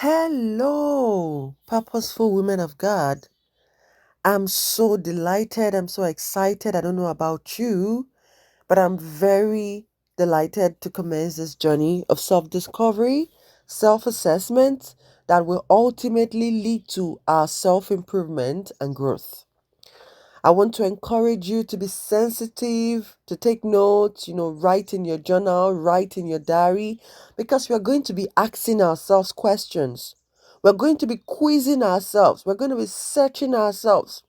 Hello, purposeful women of God. I'm so delighted. I'm so excited. I don't know about you, but I'm very delighted to commence this journey of self discovery, self assessment that will ultimately lead to our self improvement and growth. I want to encourage you to be sensitive, to take notes, write in your journal, write in your diary, because we're going to be asking ourselves questions. We're going to be quizzing ourselves. We're going to be searching ourselves.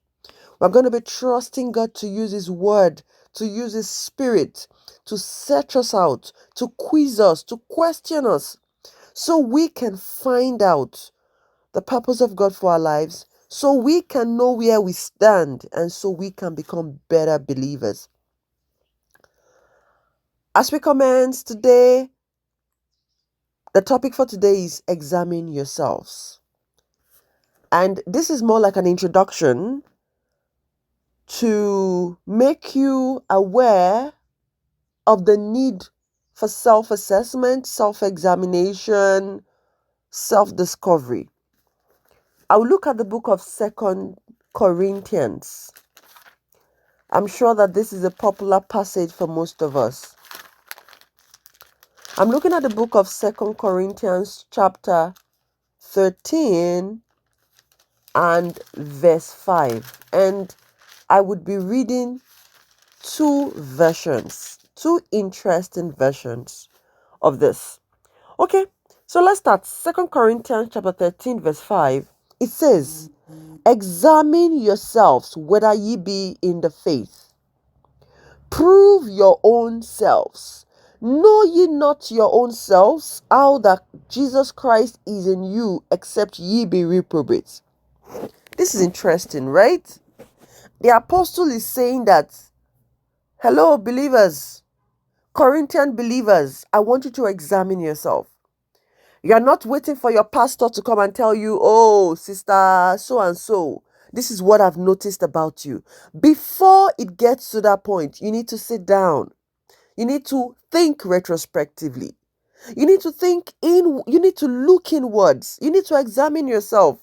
We're going to be trusting God to use His word, to use His spirit, to search us out, to quiz us, to question us, so we can find out the purpose of God for our lives, so we can know where we stand and so we can become better believers. As we commence today, the topic for today is examine yourselves. And this is more like an introduction to make you aware of the need for self assessment, self examination, self discovery. I'll look at the book of 2 Corinthians. I'm sure that this is a popular passage for most of us. I'm looking at the book of 2 Corinthians chapter 13 and verse 5. And I would be reading two interesting versions of this. Okay, so let's start. 2 Corinthians chapter 13 verse 5. It says, "Examine yourselves whether ye be in the faith. Prove your own selves. Know ye not your own selves, how that Jesus Christ is in you, except ye be reprobates." This is interesting, right? The apostle is saying that, hello, believers, Corinthian believers, I want you to examine yourself. You're not waiting for your pastor to come and tell you, "Oh, sister, so and so, this is what I've noticed about you." Before it gets to that point, you need to sit down. You need to think retrospectively. You need you need to look inwards. You need to examine yourself.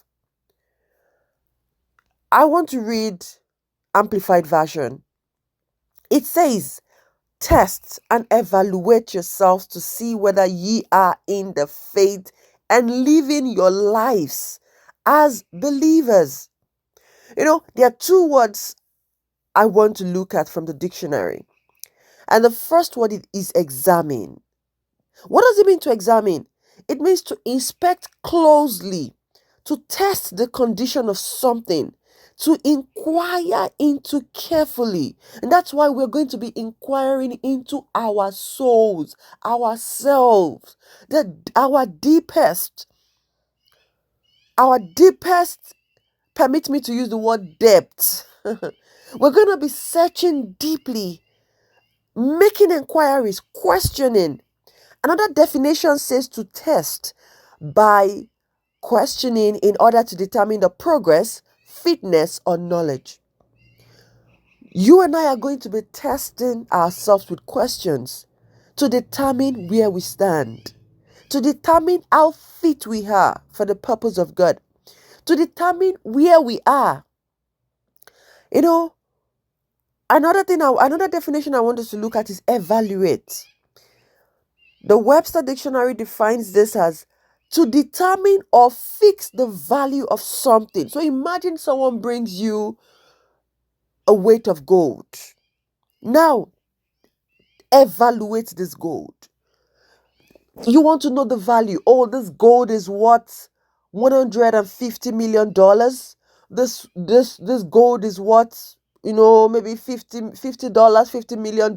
I want to read Amplified Version. It says, "Test and evaluate yourselves to see whether ye are in the faith and living your lives as believers." There are two words I want to look at from the dictionary. And the first word is examine. What does it mean to examine? It means to inspect closely, to test the condition of something, to inquire into carefully. And that's why we're going to be inquiring into our souls, ourselves, our deepest, permit me to use the word depth. We're going to be searching deeply, making inquiries, questioning. Another definition says to test by questioning in order to determine the progress, fitness, or knowledge. You and I are going to be testing ourselves with questions to determine where we stand, to determine how fit we are for the purpose of God, to determine where we are. Another definition I want us to look at is evaluate. The Webster Dictionary defines this as to determine or fix the value of something. So imagine someone brings you a weight of gold. Now, evaluate this gold. You want to know the value. Oh, this gold is worth $150 million. This gold is worth, maybe $50, $50 million.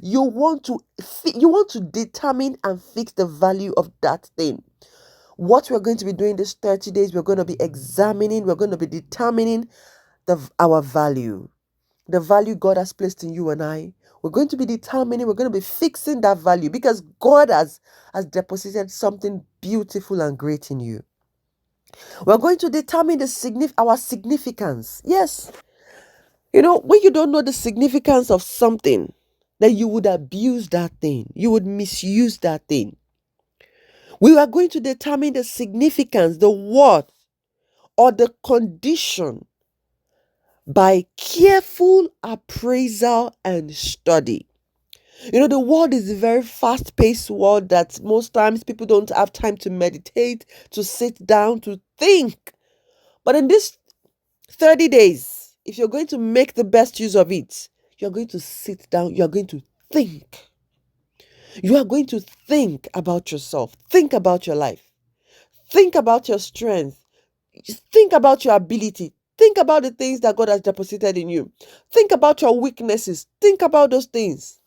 You want to determine and fix the value of that thing. What we're going to be doing these 30 days, we're going to be examining, we're going to be determining our value, the value God has placed in you and I. We're going to be determining, we're going to be fixing that value because God has deposited something beautiful and great in you. We're going to determine our significance. Yes. When you don't know the significance of something, then you would abuse that thing. You would misuse that thing. We are going to determine the significance, the worth, or the condition by careful appraisal and study. You know, the world is a very fast paced world that most times people don't have time to meditate, to sit down, to think. But in this 30 days, if you're going to make the best use of it, you're going to sit down, you're going to think. You are going to think about yourself, think about your life, think about your strength, think about your ability, think about the things that God has deposited in you, think about your weaknesses, think about those things.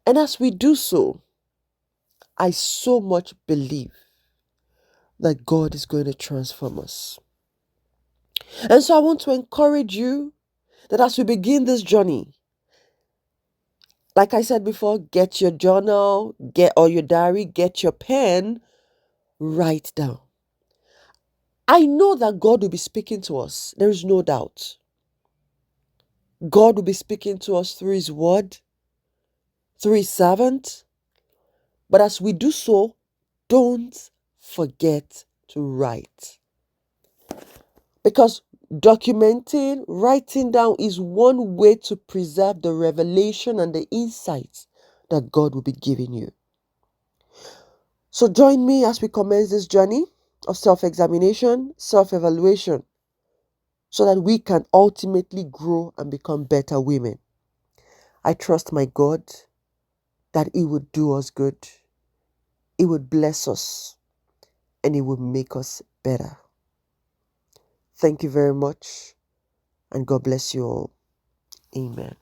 And as we do so, I so much believe that God is going to transform us. And so I want to encourage you that as we begin this journey, like I said before, get your journal, get or your diary, get your pen, write down. I know that God will be speaking to us. There is no doubt. God will be speaking to us through His word, through His servant. But as we do so, don't forget to write. Because documenting, writing down is one way to preserve the revelation and the insights that God will be giving you. So join me as we commence this journey of self-examination, self-evaluation, so that we can ultimately grow and become better women. I trust my God that He would do us good, He would bless us, and He would make us better. Thank you very much, and God bless you all. Amen.